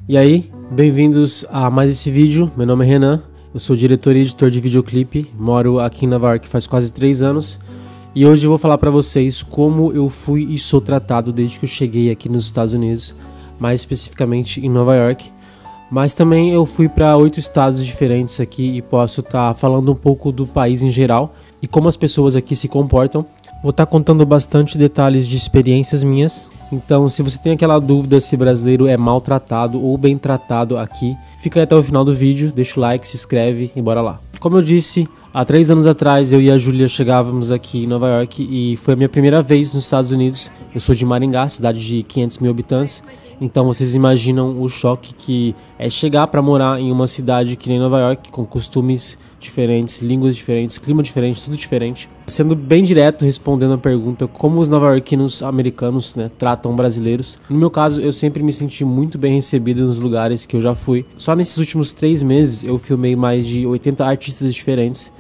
E aí, bem-vindos a mais esse vídeo. Meu nome é Renan, eu sou diretor e editor de videoclipe, moro aqui em Nova York faz quase 3 anos e hoje eu vou falar pra vocês como eu fui e sou tratado desde que eu cheguei aqui nos Estados Unidos, mais especificamente em Nova York. Mas também eu fui para 8 estados diferentes aqui e posso estar falando um pouco do país em geral e como as pessoas aqui se comportam. Vou estar contando bastante detalhes de experiências minhas. Então, se você tem aquela dúvida se brasileiro é maltratado ou bem tratado aqui, fica aí até o final do vídeo, deixa o like, se inscreve e bora lá. Como eu disse, há 3 anos atrás eu e a Júlia chegávamos aqui em Nova York e foi a minha primeira vez nos Estados Unidos. Eu sou de Maringá, cidade de 500 mil habitantes. Então vocês imaginam o choque que é chegar para morar em uma cidade que nem Nova York, com costumes diferentes, línguas diferentes, clima diferente, tudo diferente. Sendo bem direto, respondendo a pergunta como os nova-iorquinos americanos, tratam brasileiros. No meu caso, eu sempre me senti muito bem recebido nos lugares que eu já fui. Só nesses últimos 3 meses eu filmei mais de 80 artistas diferentes.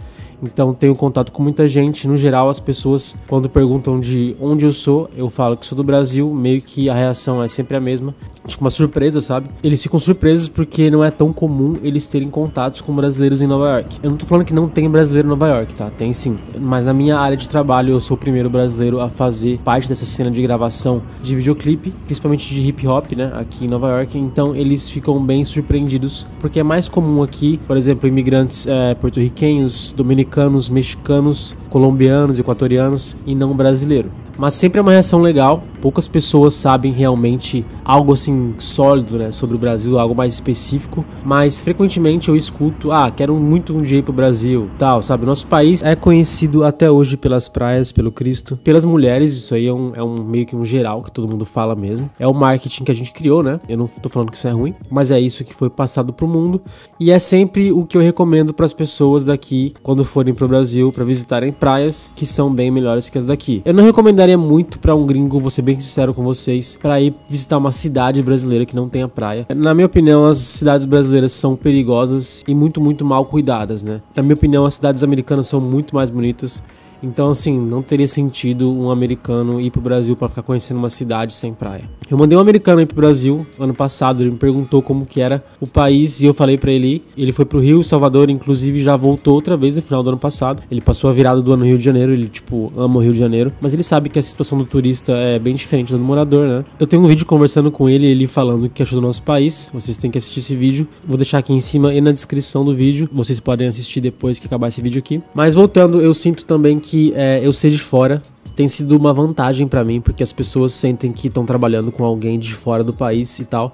Então tenho contato com muita gente. No geral, as pessoas, quando perguntam de onde eu sou, eu falo que sou do Brasil. Meio que a reação é sempre a mesma, tipo uma surpresa, sabe? Eles ficam surpresos porque não é tão comum eles terem contatos com brasileiros em Nova York. Eu não tô falando que não tem brasileiro em Nova York, tá? Tem sim. Mas na minha área de trabalho eu sou o primeiro brasileiro a fazer parte dessa cena de gravação de videoclipe, principalmente de hip hop, aqui em Nova York. Então eles ficam bem surpreendidos porque é mais comum aqui, por exemplo, imigrantes porto-riquenhos, dominicanos, mexicanos, colombianos, equatorianos e não brasileiro. Mas sempre é uma reação legal. Poucas pessoas sabem realmente algo assim sólido, sobre o Brasil, algo mais específico. Mas frequentemente eu escuto, quero muito um dia ir pro Brasil, tal, sabe? Nosso país é conhecido até hoje pelas praias, pelo Cristo, pelas mulheres. Isso aí é um meio que um geral que todo mundo fala mesmo. É o marketing que a gente criou, Eu não tô falando que isso é ruim, mas é isso que foi passado pro mundo. E é sempre o que eu recomendo para as pessoas daqui quando forem pro Brasil para visitarem praias que são bem melhores que as daqui. Eu não recomendaria muito para um gringo, vou ser bem sincero com vocês, para ir visitar uma cidade brasileira que não tenha praia. Na minha opinião, as cidades brasileiras são perigosas e muito mal cuidadas, Na minha opinião, as cidades americanas são muito mais bonitas. Então, assim, não teria sentido um americano ir pro Brasil para ficar conhecendo uma cidade sem praia. Eu mandei um americano ir pro Brasil ano passado, ele me perguntou como que era o país e eu falei pra ele ir. Ele foi pro Rio, Salvador, inclusive já voltou outra vez no final do ano passado. Ele passou a virada do ano no Rio de Janeiro, ele, ama o Rio de Janeiro. Mas ele sabe que a situação do turista é bem diferente da do morador, Eu tenho um vídeo conversando com ele, ele falando o que achou do nosso país. Vocês têm que assistir esse vídeo. Vou deixar aqui em cima e na descrição do vídeo. Vocês podem assistir depois que acabar esse vídeo aqui. Mas voltando, eu sinto também que eu ser de fora tem sido uma vantagem pra mim, porque as pessoas sentem que estão trabalhando com alguém de fora do país e tal,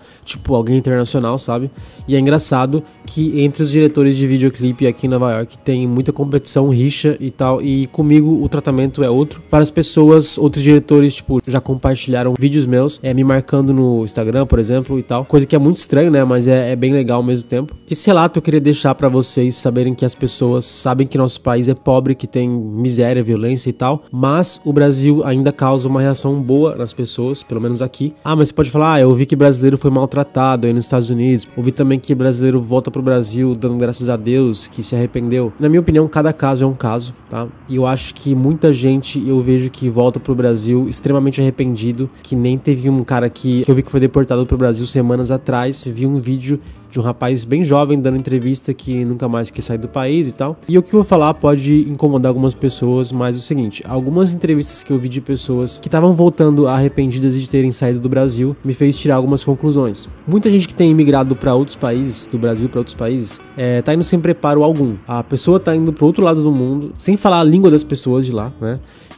alguém internacional, sabe? E é engraçado que entre os diretores de videoclipe aqui em Nova York tem muita competição, rixa e tal, e comigo o tratamento é outro. Para as pessoas, outros diretores, já compartilharam vídeos meus, me marcando no Instagram, por exemplo, e tal, coisa que é muito estranho, mas é bem legal ao mesmo tempo. Esse relato eu queria deixar pra vocês saberem que as pessoas sabem que nosso país é pobre, que tem miséria, violência e tal, mas o Brasil ainda causa uma reação boa nas pessoas, pelo menos aqui. Mas você pode falar, eu ouvi que brasileiro foi maltratado aí nos Estados Unidos, ouvi também que brasileiro volta pro Brasil dando graças a Deus, que se arrependeu. Na minha opinião, cada caso é um caso, tá? E eu acho que muita gente, eu vejo que volta pro Brasil extremamente arrependido, que nem teve um cara que eu vi que foi deportado pro Brasil semanas atrás, vi um vídeo de um rapaz bem jovem dando entrevista que nunca mais quer sair do país e tal. E o que eu vou falar pode incomodar algumas pessoas, mas é o seguinte, algumas entrevistas que eu vi de pessoas que estavam voltando arrependidas de terem saído do Brasil me fez tirar algumas conclusões. Muita gente que tem imigrado para outros países, do Brasil para outros países, tá indo sem preparo algum. A pessoa tá indo pro outro lado do mundo, sem falar a língua das pessoas de lá,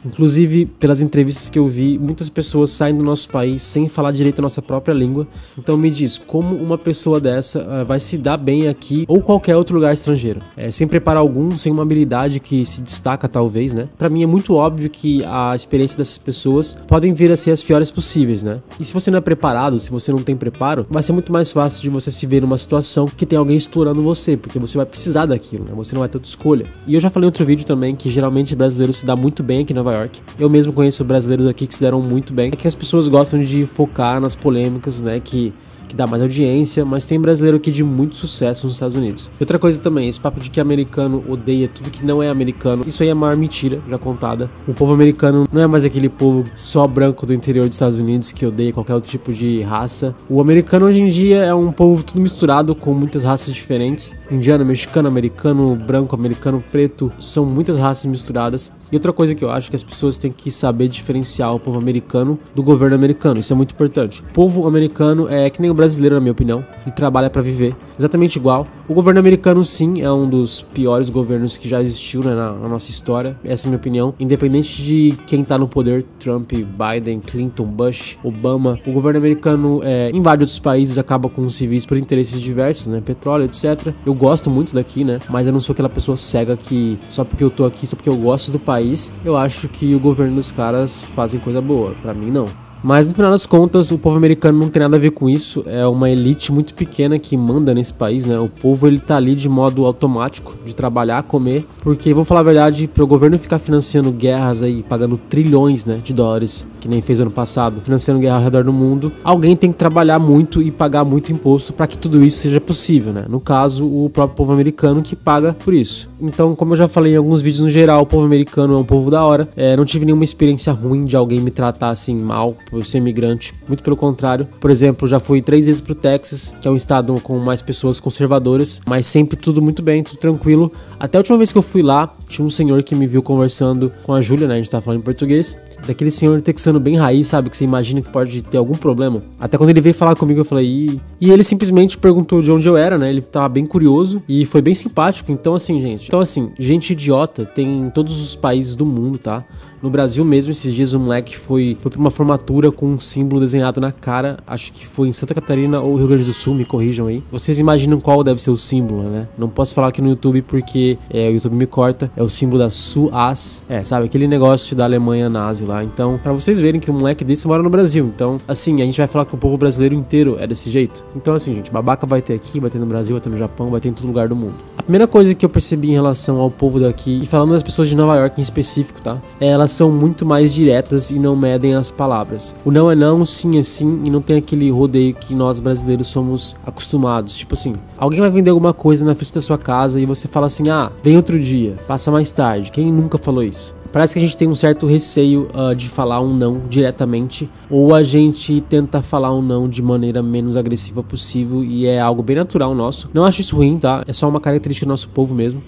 Inclusive, pelas entrevistas que eu vi, muitas pessoas saem do nosso país sem falar direito a nossa própria língua. Então me diz, como uma pessoa dessa vai se dar bem aqui ou qualquer outro lugar estrangeiro? Sem preparar algum, sem uma habilidade que se destaca talvez, Pra mim é muito óbvio que a experiência dessas pessoas podem vir a ser as piores possíveis, E se você não é preparado, se você não tem preparo, vai ser muito mais fácil de você se ver numa situação que tem alguém explorando você, porque você vai precisar daquilo, Você não vai ter outra escolha. E eu já falei em outro vídeo também que geralmente brasileiro se dá muito bem aqui em Nova York. Eu mesmo conheço brasileiros aqui que se deram muito bem. É que as pessoas gostam de focar nas polêmicas, que que dá mais audiência, mas tem brasileiro aqui de muito sucesso nos Estados Unidos. Outra coisa também, esse papo de que americano odeia tudo que não é americano, isso aí é a maior mentira já contada. O povo americano não é mais aquele povo só branco do interior dos Estados Unidos que odeia qualquer outro tipo de raça. O americano hoje em dia é um povo tudo misturado com muitas raças diferentes. Indiano, mexicano, americano, branco, americano, preto, são muitas raças misturadas. E outra coisa que eu acho que as pessoas têm que saber diferenciar o povo americano do governo americano, isso é muito importante. O povo americano é que nem o brasileiro, na minha opinião, ele trabalha pra viver, exatamente igual. O governo americano, sim, é um dos piores governos que já existiu, né, na nossa história, essa é a minha opinião. Independente de quem tá no poder, Trump, Biden, Clinton, Bush, Obama, o governo americano invade outros países, acaba com os civis por interesses diversos, né, petróleo, etc. Eu gosto muito daqui, né, mas eu não sou aquela pessoa cega que só porque eu tô aqui, só porque eu gosto do país, eu acho que o governo dos caras fazem coisa boa. Pra mim, não. Mas no final das contas, o povo americano não tem nada a ver com isso. É uma elite muito pequena que manda nesse país, né? O povo, ele tá ali de modo automático, de trabalhar, comer. Porque, vou falar a verdade, para o governo ficar financiando guerras aí, pagando trilhões, né, de dólares, que nem fez ano passado, financiando guerra ao redor do mundo, alguém tem que trabalhar muito e pagar muito imposto para que tudo isso seja possível, né? No caso, o próprio povo americano que paga por isso. Então, como eu já falei em alguns vídeos no geral, o povo americano é um povo da hora. Não tive nenhuma experiência ruim de alguém me tratar assim mal por ser imigrante, muito pelo contrário. Por exemplo, já fui 3 vezes pro Texas, que é um estado com mais pessoas conservadoras, mas sempre tudo muito bem, tudo tranquilo. Até a última vez que eu fui lá, tinha um senhor que me viu conversando com a Júlia, né, a gente tava falando em português, daquele senhor texano bem raiz, sabe, que você imagina que pode ter algum problema. Até quando ele veio falar comigo, eu falei, e ele simplesmente perguntou de onde eu era, né, ele tava bem curioso e foi bem simpático. Então assim, gente idiota tem em todos os países do mundo, tá? No Brasil mesmo, esses dias um moleque foi pra uma formatura com um símbolo desenhado na cara, acho que foi em Santa Catarina ou Rio Grande do Sul, me corrijam aí. Vocês imaginam qual deve ser o símbolo, né? Não posso falar aqui no YouTube porque o YouTube me corta, é o símbolo da SUAS, sabe, aquele negócio da Alemanha nazi lá. Então, pra vocês verem que um moleque desse mora no Brasil, então, assim, a gente vai falar que o povo brasileiro inteiro é desse jeito. Então, assim, gente, babaca vai ter aqui, vai ter no Brasil, vai ter no Japão, vai ter em todo lugar do mundo. A primeira coisa que eu percebi em relação ao povo daqui, e falando das pessoas de Nova York em específico, tá? Elas são muito mais diretas e não medem as palavras. O não é não, sim é sim, e não tem aquele rodeio que nós brasileiros somos acostumados. Tipo assim, alguém vai vender alguma coisa na frente da sua casa e você fala assim, vem outro dia, passa mais tarde. Quem nunca falou isso? Parece que a gente tem um certo receio de falar um não diretamente, ou a gente tenta falar um não de maneira menos agressiva possível, e é algo bem natural nosso. Não acho isso ruim, tá? É só uma característica do nosso povo mesmo.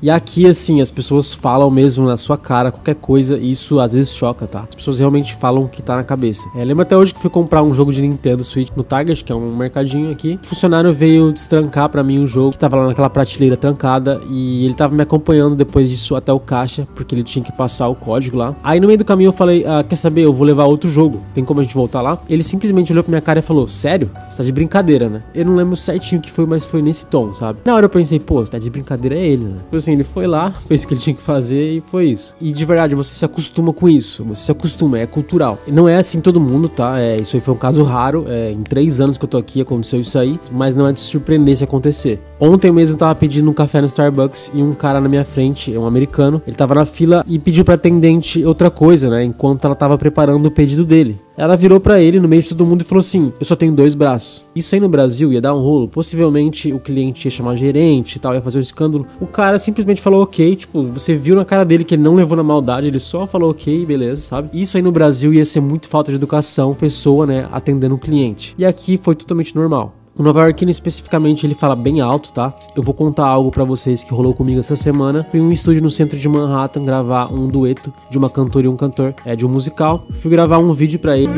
E aqui, assim, as pessoas falam mesmo na sua cara qualquer coisa, e isso às vezes choca, tá? As pessoas realmente falam o que tá na cabeça. Lembro até hoje que fui comprar um jogo de Nintendo Switch no Target, que é um mercadinho aqui. O funcionário veio destrancar pra mim o jogo, que tava lá naquela prateleira trancada, e ele tava me acompanhando depois disso até o caixa, porque ele tinha que passar o código lá. Aí no meio do caminho eu falei, quer saber, eu vou levar outro jogo, tem como a gente voltar lá? Ele simplesmente olhou pra minha cara e falou, sério? Você tá de brincadeira, né? Eu não lembro certinho o que foi, mas foi nesse tom, sabe? Na hora eu pensei, pô, você tá de brincadeira, é ele, né? Então, assim, ele foi lá, fez o que ele tinha que fazer e foi isso. E de verdade, você se acostuma com isso. Você se acostuma, é cultural. Não é assim todo mundo, tá? Isso aí foi um caso raro. Em 3 anos que eu tô aqui aconteceu isso aí, mas não é de surpreender se acontecer. Ontem mesmo eu tava pedindo um café no Starbucks e um cara na minha frente, um americano, ele tava na fila e pediu pra atendente outra coisa, né? Enquanto ela tava preparando o pedido dele. Ela virou pra ele no meio de todo mundo e falou assim, eu só tenho 2 braços. Isso aí no Brasil ia dar um rolo. Possivelmente o cliente ia chamar gerente e tal, ia fazer um escândalo. O cara simplesmente falou ok, tipo, você viu na cara dele que ele não levou na maldade, ele só falou ok, beleza, sabe? Isso aí no Brasil ia ser muito falta de educação, pessoa, né, atendendo o cliente. E aqui foi totalmente normal. O Nova Yorkino especificamente ele fala bem alto, tá? Eu vou contar algo pra vocês que rolou comigo essa semana. Fui em um estúdio no centro de Manhattan gravar um dueto de uma cantora e um cantor, de um musical. Fui gravar um vídeo pra ele.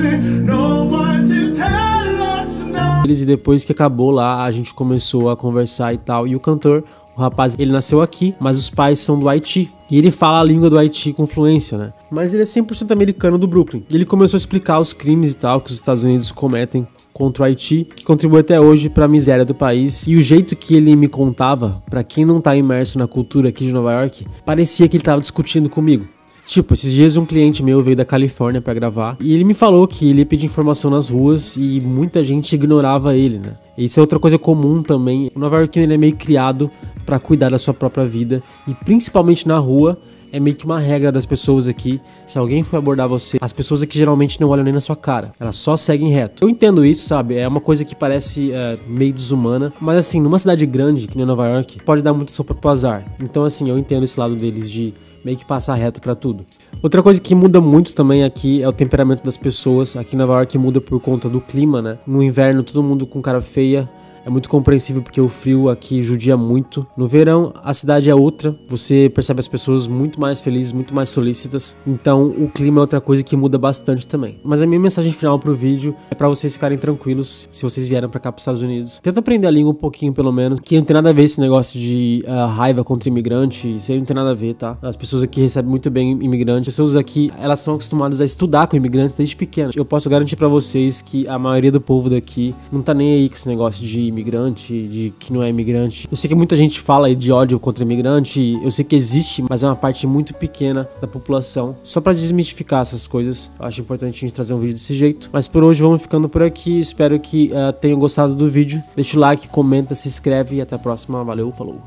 E depois que acabou lá, a gente começou a conversar e tal. E o cantor, o rapaz, ele nasceu aqui, mas os pais são do Haiti. E ele fala a língua do Haiti com fluência, né? Mas ele é 100% americano do Brooklyn. E ele começou a explicar os crimes e tal que os Estados Unidos cometem contra o Haiti, que contribui até hoje para a miséria do país. E o jeito que ele me contava, para quem não tá imerso na cultura aqui de Nova York, parecia que ele tava discutindo comigo. Tipo, esses dias um cliente meu veio da Califórnia pra gravar e ele me falou que ele ia pedir informação nas ruas e muita gente ignorava ele, né? Isso é outra coisa comum também. O Nova Yorkino ele é meio criado pra cuidar da sua própria vida e principalmente na rua é meio que uma regra das pessoas aqui. Se alguém for abordar você, as pessoas aqui geralmente não olham nem na sua cara, elas só seguem reto. Eu entendo isso, sabe? É uma coisa que parece meio desumana, mas assim, numa cidade grande, que nem Nova York, pode dar muita sopa pro azar. Então assim, eu entendo esse lado deles de meio que passar reto pra tudo. Outra coisa que muda muito também aqui é o temperamento das pessoas. Aqui em Nova York muda por conta do clima, né? No inverno todo mundo com cara feia. É muito compreensível porque o frio aqui judia muito. No verão, a cidade é outra. Você percebe as pessoas muito mais felizes, muito mais solícitas. Então, o clima é outra coisa que muda bastante também. Mas a minha mensagem final pro vídeo é pra vocês ficarem tranquilos se vocês vieram pra cá pros Estados Unidos. Tenta aprender a língua um pouquinho, pelo menos. Que não tem nada a ver esse negócio de raiva contra imigrante. Isso aí não tem nada a ver, tá? As pessoas aqui recebem muito bem imigrantes. As pessoas aqui, elas são acostumadas a estudar com imigrantes desde pequenas. Eu posso garantir pra vocês que a maioria do povo daqui não tá nem aí com esse negócio de imigrante, de que não é imigrante. Eu sei que muita gente fala aí de ódio contra imigrante, eu sei que existe, mas é uma parte muito pequena da população. Só pra desmistificar essas coisas, eu acho importante a gente trazer um vídeo desse jeito. Mas por hoje vamos ficando por aqui, espero que tenham gostado do vídeo. Deixa o like, comenta, se inscreve e até a próxima. Valeu, falou!